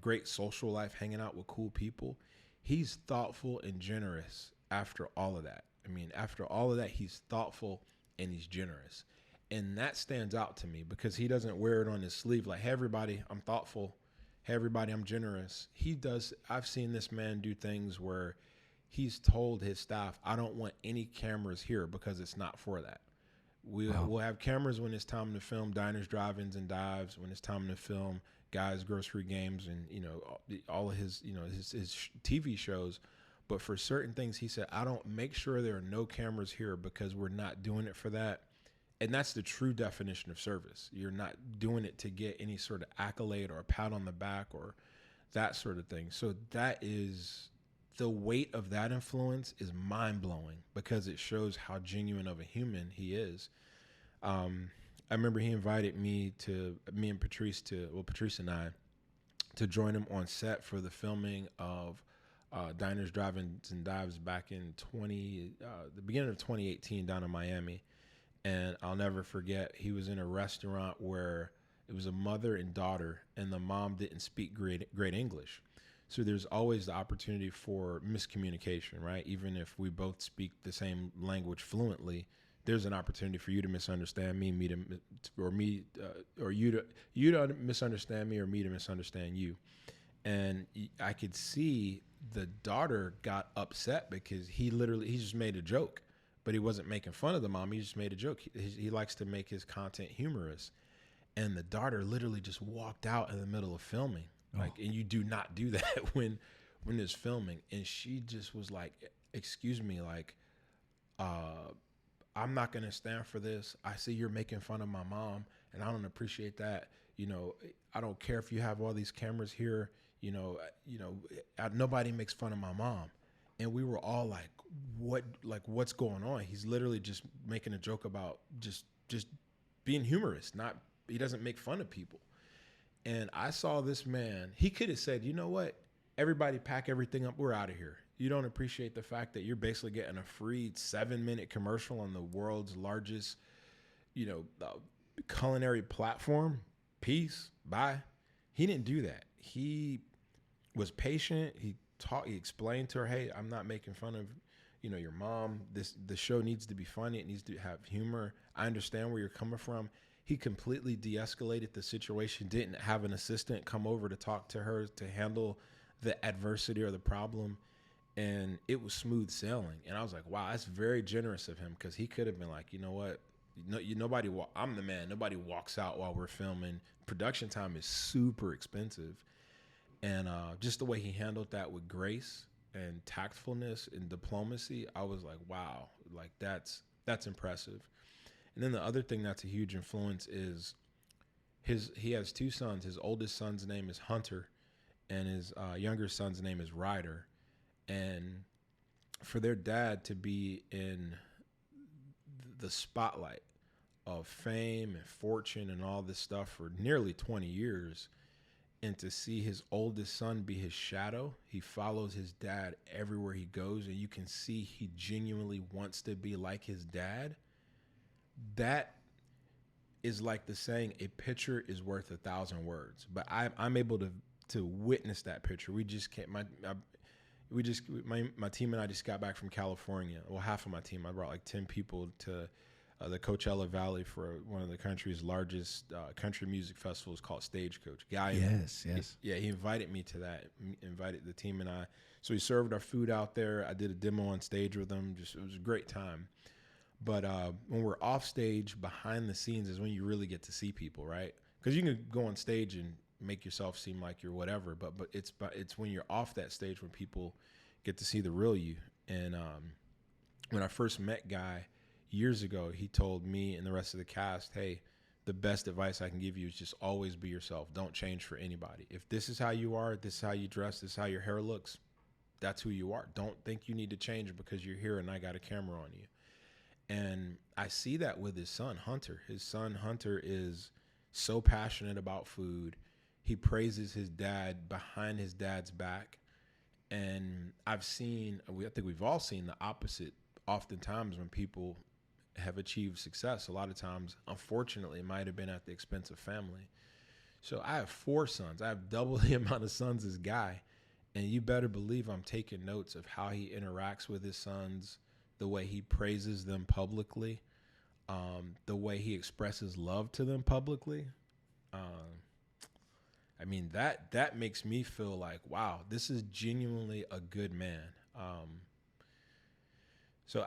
great social life, hanging out with cool people. He's thoughtful and generous after all of that. I mean, after all of that, he's thoughtful and he's generous. And that stands out to me because he doesn't wear it on his sleeve like, hey, everybody, I'm thoughtful. Hey, everybody, I'm generous. He does. I've seen this man do things where he's told his staff, I don't want any cameras here because it's not for that. We'll have cameras when it's time to film diners, drive-ins, and dives, when it's time to film guys' grocery games and, all of his, his TV shows. But for certain things, he said, I don't make sure there are no cameras here because we're not doing it for that. And that's the true definition of service. You're not doing it to get any sort of accolade or a pat on the back or that sort of thing. So that is, the weight of that influence is mind-blowing because it shows how genuine of a human he is. I remember he invited me and Patrice and I, to join him on set for the filming of Diners, Drive-Ins, and Dives back in the beginning of 2018 down in Miami. And I'll never forget, he was in a restaurant where it was a mother and daughter, and the mom didn't speak great English. So there's always the opportunity for miscommunication, right? Even if we both speak the same language fluently, there's an opportunity for you to misunderstand me, or you to misunderstand me, or me to misunderstand you. And I could see the daughter got upset because he just made a joke. But he wasn't making fun of the mom. He just made a joke. He likes to make his content humorous. And the daughter literally just walked out in the middle of filming. And you do not do that when it's filming. And she just was like, excuse me, I'm not going to stand for this. I see you're making fun of my mom, and I don't appreciate that. I don't care if you have all these cameras here. Nobody makes fun of my mom. And we were all like, what's going on? He's literally just making a joke about just being humorous. He doesn't make fun of people. And I saw this man, he could have said, you know what? Everybody pack everything up. We're out of here. You don't appreciate the fact that you're basically getting a free 7-minute commercial on the world's largest, culinary platform. Peace. Bye. He didn't do that. He was patient. He explained to her, hey, I'm not making fun of, your mom. The show needs to be funny. It needs to have humor. I understand where you're coming from. He completely de-escalated the situation, didn't have an assistant come over to talk to her to handle the adversity or the problem. And it was smooth sailing. And I was like, wow, that's very generous of him, because he could have been like, you know what? I'm the man. Nobody walks out while we're filming. Production time is super expensive. And just the way he handled that with grace and tactfulness and diplomacy, I was like, wow, that's impressive. And then the other thing that's a huge influence is he has two sons. His oldest son's name is Hunter, and his younger son's name is Ryder. And for their dad to be in the spotlight of fame and fortune and all this stuff for nearly 20 years and to see his oldest son be his shadow. He follows his dad everywhere he goes, and you can see he genuinely wants to be like his dad. That is like the saying, a picture is worth 1,000 words. But I'm able to witness that picture. We just can't. My team and I just got back from California. Well, half of my team. I brought like 10 people to the Coachella Valley for one of the country's largest country music festivals called Stagecoach. Yes. He invited me to that. Invited the team and I. So he served our food out there. I did a demo on stage with them. It was a great time. But when we're off stage, behind the scenes is when you really get to see people, right? Because you can go on stage and make yourself seem like you're whatever, but it's when you're off that stage when people get to see the real you. And when I first met Guy years ago, he told me and the rest of the cast, hey, the best advice I can give you is just always be yourself. Don't change for anybody. If this is how you are, this is how you dress, this is how your hair looks, that's who you are. Don't think you need to change because you're here and I got a camera on you. And I see that with his son, Hunter. His son, Hunter, is so passionate about food. He praises his dad behind his dad's back. And I think we've all seen the opposite. Oftentimes when people have achieved success, a lot of times, unfortunately, it might have been at the expense of family. So I have 4 sons. I have double the amount of sons as Guy. And you better believe I'm taking notes of how he interacts with his sons, the way he praises them publicly, the way he expresses love to them publicly. I mean, that makes me feel like, wow, this is genuinely a good man. So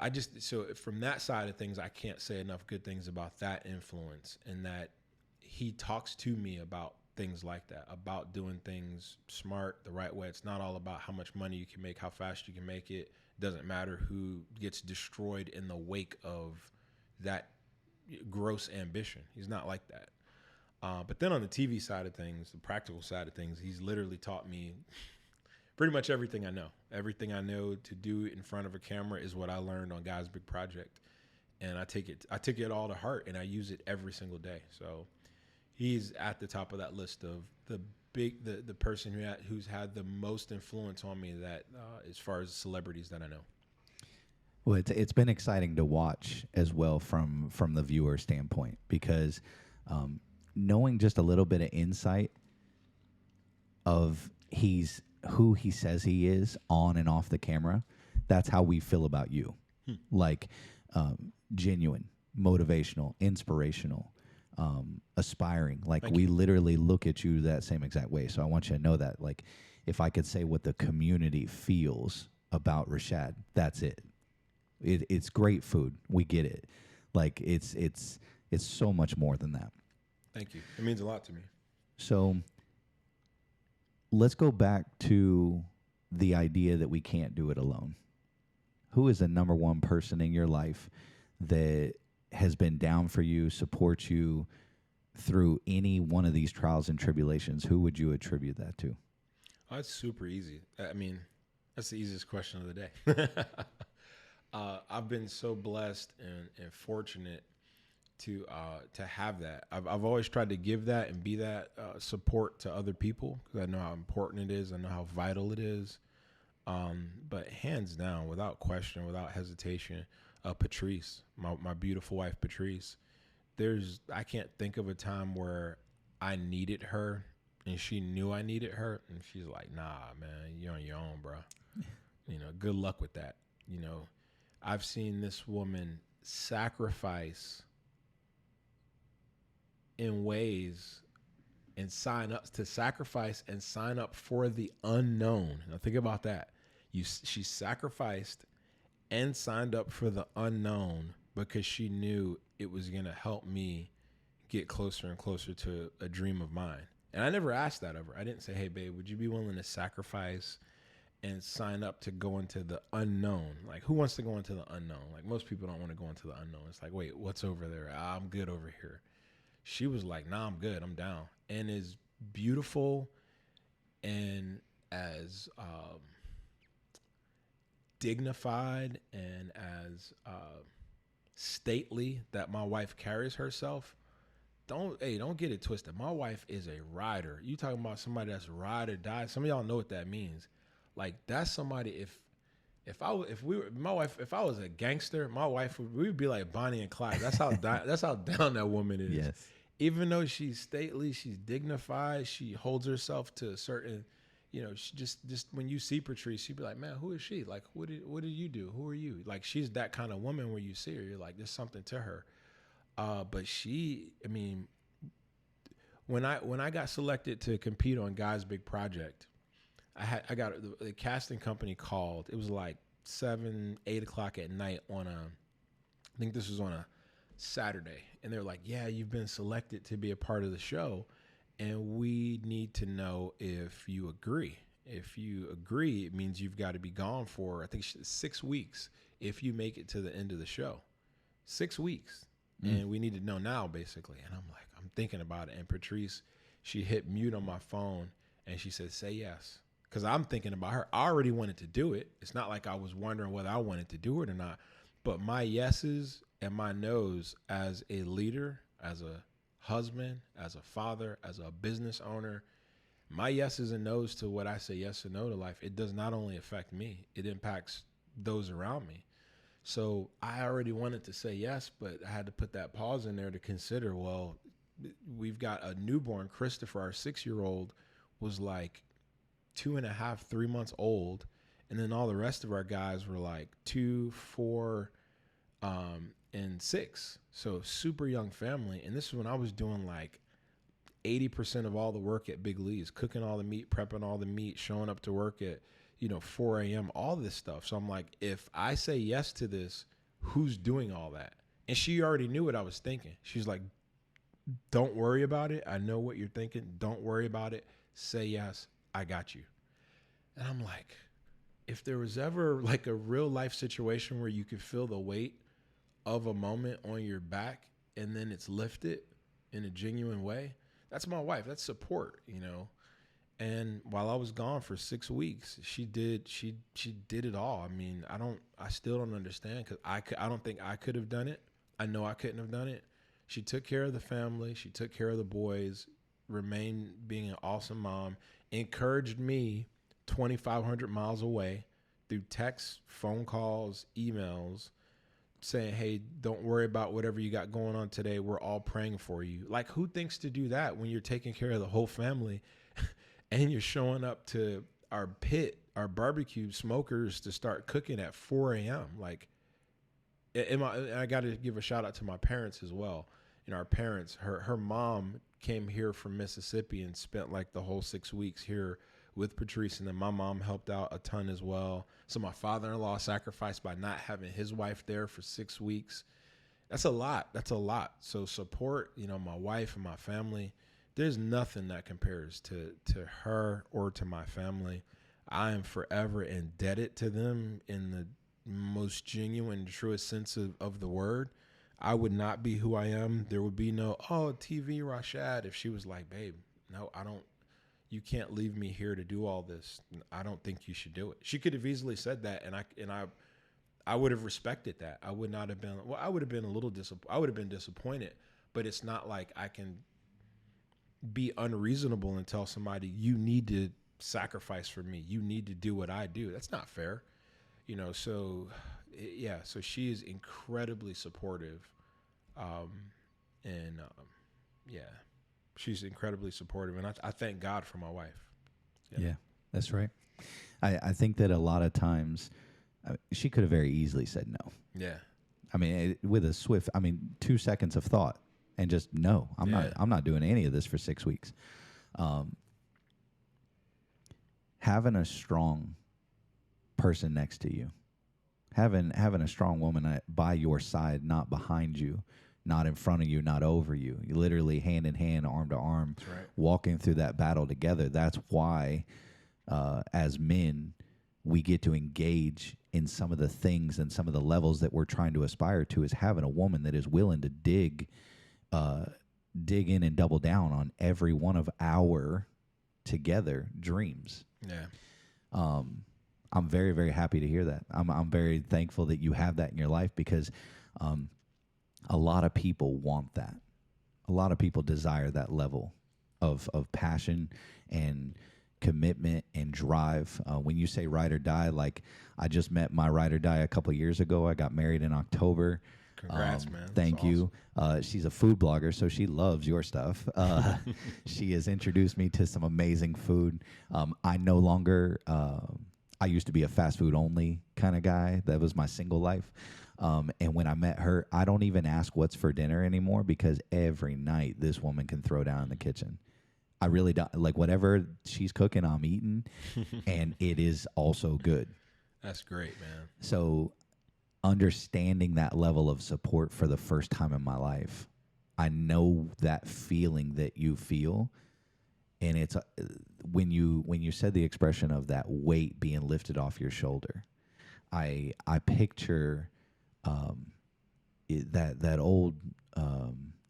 from that side of things, I can't say enough good things about that influence, and that he talks to me about things like that, about doing things smart, the right way. It's not all about how much money you can make, how fast you can make it. It doesn't matter who gets destroyed in the wake of that gross ambition. He's not like that. But then on the TV side of things, the practical side of things, he's literally taught me pretty much everything I know. Everything I know to do in front of a camera is what I learned on Guy's Big Project. And I took it all to heart, and I use it every single day. So he's at the top of that list of the person who's had the most influence on me, that as far as celebrities that I know. Well, it's been exciting to watch as well from the viewer standpoint, because knowing just a little bit of insight of who he says he is on and off the camera, that's how we feel about you. Like genuine, motivational, inspirational, aspiring. Like we literally look at you that same exact way. So I want you to know that, like, if I could say what the community feels about Rashad, that's it. It's great food. We get it. Like it's so much more than that. Thank you. It means a lot to me. So let's go back to the idea that we can't do it alone. Who is the number one person in your life that has been down for you, supports you through any one of these trials and tribulations? Who would you attribute that to? Oh, it's super easy. I mean, that's the easiest question of the day. I've been so blessed and fortunate to have that. I've always tried to give that and be that support to other people, because I know how important it is. I know how vital it is. But hands down, without question, without hesitation, Patrice, my beautiful wife, Patrice. I can't think of a time where I needed her and she knew I needed her, and she's like, "Nah, man, you're on your own, bro. Good luck with that." I've seen this woman sacrifice in ways and sign up for the unknown. Now think about that. She sacrificed and signed up for the unknown because she knew it was going to help me get closer and closer to a dream of mine. And I never asked that of her. I didn't say, "Hey, babe, would you be willing to sacrifice and sign up to go into the unknown?" Like, who wants to go into the unknown? Like, most people don't want to go into the unknown. It's like, wait, what's over there? I'm good over here. She was like, "Nah, I'm good. I'm down." And as beautiful and as dignified and as stately that my wife carries herself, don't get it twisted. My wife is a rider. You talking about somebody that's ride or die? Some of y'all know what that means. Like that's somebody. If I was a gangster, my wife we'd be like Bonnie and Clyde. That's how that's how down that woman is. Yes. Even though she's stately, she's dignified, she holds herself to a certain, she just when you see Patrice, she'd be like, man, who is she? Like, what did you do? Who are you? Like, she's that kind of woman where you see her, you're like, there's something to her. But when I got selected to compete on Guy's Big Project, I got the casting company called. It was like 7-8 o'clock at night I think this was on a Saturday, and they're like, yeah, you've been selected to be a part of the show, and we need to know if you agree. If you agree, it means you've got to be gone for, I think, 6 weeks if you make it to the end of the show. 6 weeks. And we need to know now, basically. And I'm thinking about it. And Patrice, she hit mute on my phone, and she said, say yes. Because I'm thinking about her. I already wanted to do it. It's not like I was wondering whether I wanted to do it or not. But my yeses and my nos as a leader, as a husband, as a father, as a business owner, my yeses and nos to what I say yes or no to life, it does not only affect me, it impacts those around me. So I already wanted to say yes, but I had to put that pause in there to consider, well, we've got a newborn. Christopher, our 6-year-old, was like 2.5, 3 months old. And then all the rest of our guys were like 2, 4, and 6. So super young family. And this is when I was doing like 80% of all the work at Big Lee's, cooking all the meat, prepping all the meat, showing up to work at 4 a.m., all this stuff. So I'm like, if I say yes to this, who's doing all that? And she already knew what I was thinking. She's like, don't worry about it. I know what you're thinking. Don't worry about it. Say yes. I got you. And I'm like, if there was ever like a real life situation where you could feel the weight of a moment on your back and then it's lifted in a genuine way, that's my wife. That's support, And while I was gone for 6 weeks, she did it all. I mean, I still don't understand, because I don't think I could have done it. I know I couldn't have done it. She took care of the family. She took care of the boys, remained being an awesome mom, encouraged me 2,500 miles away through texts, phone calls, emails, saying, hey, don't worry about whatever you got going on today. We're all praying for you. Like, who thinks to do that when you're taking care of the whole family and you're showing up to our pit, our barbecue smokers to start cooking at 4 a.m.? Like, I got to give a shout out to my parents as well. Our parents, her mom came here from Mississippi and spent like the whole 6 weeks here with Patrice, and then my mom helped out a ton as well. So my father-in-law sacrificed by not having his wife there for 6 weeks. That's a lot. So support, my wife and my family. There's nothing that compares to her or to my family. I am forever indebted to them in the most genuine, truest sense of the word. I would not be who I am. There would be no, TV Rashad, if she was like, babe, no, I don't. You can't leave me here to do all this. I don't think you should do it. She could have easily said that, and I would have respected that. I would not have been. Well, I would have been a little I would have been disappointed. But it's not like I can be unreasonable and tell somebody, you need to sacrifice for me. You need to do what I do. That's not fair. So yeah. So she is incredibly supportive, yeah. She's incredibly supportive, and I thank God for my wife. Yeah, that's right. I think that a lot of times she could have very easily said no. Yeah. I mean, with a swift, 2 seconds of thought, and just no. I'm not doing any of this for 6 weeks. Having a strong person next to you, having a strong woman by your side, not behind you, not in front of you, not over you. You literally hand in hand, arm to arm, right, walking through that battle together. That's why, as men, we get to engage in some of the things and some of the levels that we're trying to aspire to, is having a woman that is willing to dig in and double down on every one of our together dreams. Yeah. I'm very, very happy to hear that. I'm very thankful that you have that in your life, because a lot of people want that. a lot of people desire that level of passion and commitment and drive. When you say ride or die, like I just met my ride or die a couple years ago. I got married in October. Congrats, man. Thank That's you. She's a food blogger, so she loves your stuff. She has introduced me to some amazing food. I no longer, I used to be a fast food only kind of guy. That was my single life. And when I met her, I don't even ask what's for dinner anymore because every night this woman can throw down in the kitchen. I really don't like whatever she's cooking, I'm eating, and it is also good. That's great, man. So understanding that level of support for the first time in my life, I know that feeling that you feel, and it's when you said the expression of that weight being lifted off your shoulder, I picture that old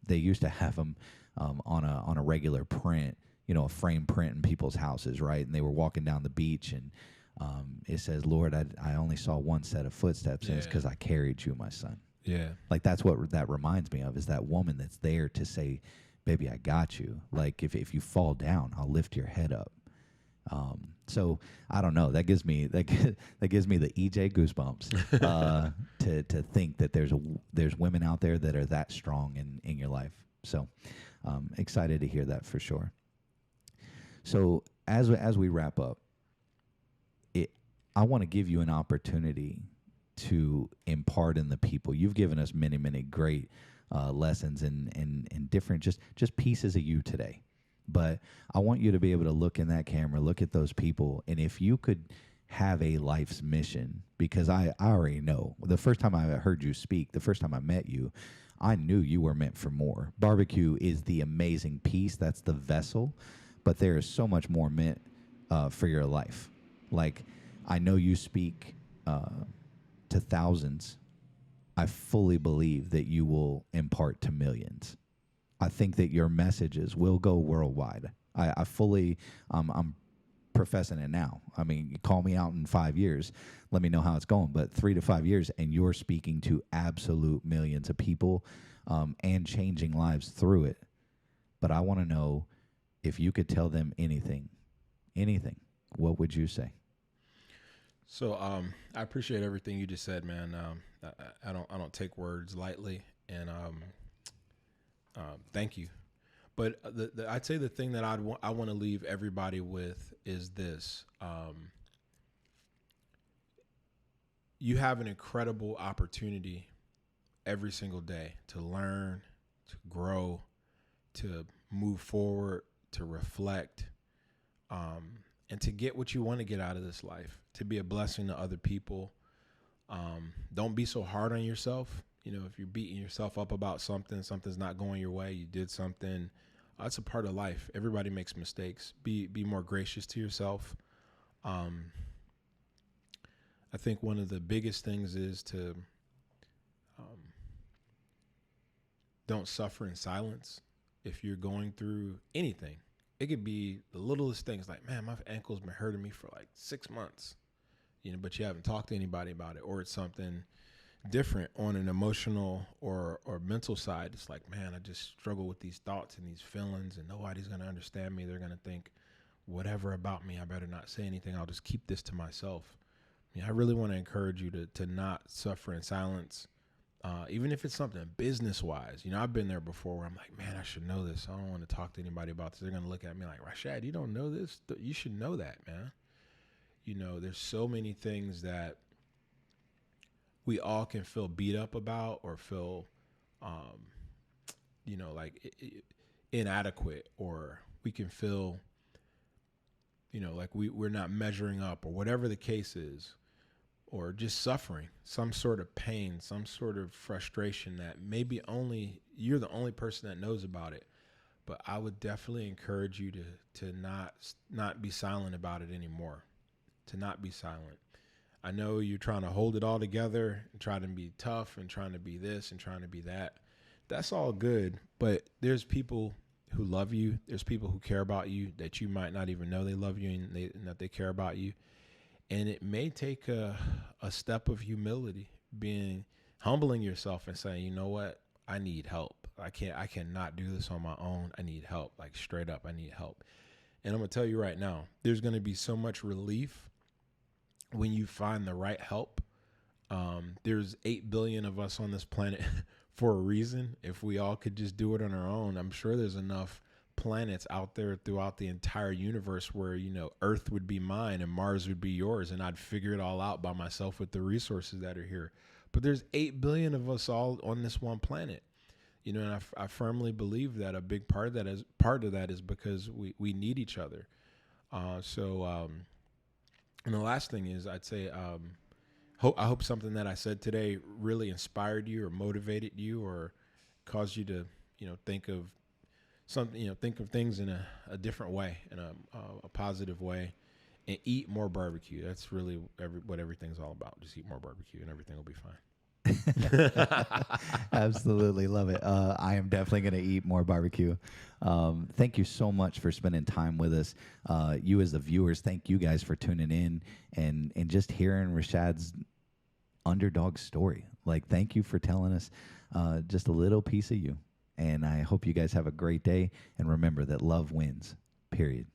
they used to have them on a regular print, a frame print in people's houses, right? And they were walking down the beach, and it says, "Lord, I only saw one set of footsteps, and it's because I carried you, my son." Yeah. Like that's what that reminds me of, is that woman that's there to say, "Baby, I got you. Like if you fall down, I'll lift your head up." So I don't know. That gives me the EJ goosebumps to think that there's women out there that are that strong in your life. So excited to hear that for sure. So as we wrap up, I want to give you an opportunity to impart in the people. You've given us many, many great lessons and different just pieces of you today. But I want you to be able to look in that camera, look at those people, and if you could have a life's mission, because I already know, the first time I heard you speak, the first time I met you, I knew you were meant for more. Barbecue is the amazing piece. That's the vessel. But there is so much more meant for your life. Like, I know you speak to thousands. I fully believe that you will impart to millions. I think that your messages will go worldwide. I fully, I'm professing it now. I mean, you call me out in 5 years, let me know how it's going. But 3 to 5 years, and you're speaking to absolute millions of people and changing lives through it. But I want to know, if you could tell them anything, what would you say? So I appreciate everything you just said, man. I don't take words lightly, and thank you. But I'd say the thing that I want to leave everybody with is this: you have an incredible opportunity every single day to learn, to grow, to move forward, to reflect, and to get what you want to get out of this life, to be a blessing to other people. Don't be so hard on yourself. If you're beating yourself up about something's not going your way, you did something, that's a part of life. Everybody makes mistakes. Be more gracious to yourself. I think one of the biggest things is to don't suffer in silence. If you're going through anything, it could be the littlest things, like, man, my ankle's been hurting me for like 6 months, but you haven't talked to anybody about it, or it's something different on an emotional or mental side. It's like, man, I just struggle with these thoughts and these feelings, and nobody's going to understand me. They're going to think whatever about me. I better not say anything. I'll just keep this to myself. I really want to encourage you to not suffer in silence. Even if it's something business-wise. I've been there before where I'm like, man, I should know this. I don't want to talk to anybody about this. They're going to look at me like, Rashad, you don't know this? You should know that, man. There's so many things that we all can feel beat up about, or feel, like inadequate, or we can feel, like we're not measuring up, or whatever the case is. Or just suffering, some sort of pain, some sort of frustration that maybe only you're the only person that knows about it. But I would definitely encourage you to not be silent about it anymore, to not be silent. I know you're trying to hold it all together and trying to be tough and trying to be this and trying to be that. That's all good, but there's people who love you. There's people who care about you that you might not even know they love you and that they care about you. And it may take a step of humility, humbling yourself and saying, you know what, I need help. I cannot do this on my own. I need help. Like straight up, I need help. And I'm gonna tell you right now, there's gonna be so much relief when you find the right help. There's 8 billion of us on this planet for a reason. If we all could just do it on our own, I'm sure there's enough planets out there throughout the entire universe where, Earth would be mine and Mars would be yours, and I'd figure it all out by myself with the resources that are here. But there's 8 billion of us all on this one planet. And I firmly believe that a big part of that is because we need each other. And the last thing is, I'd say, I hope something that I said today really inspired you or motivated you or caused you to, think of something, think of things in a different way, in a positive way, and eat more barbecue. That's really what everything's all about. Just eat more barbecue and everything will be fine. Absolutely love it. I am definitely going to eat more barbecue. Thank you so much for spending time with us. You as the viewers, thank you guys for tuning in and just hearing Rashad's underdog story. Like, thank you for telling us just a little piece of you. And I hope you guys have a great day. And remember that love wins, period.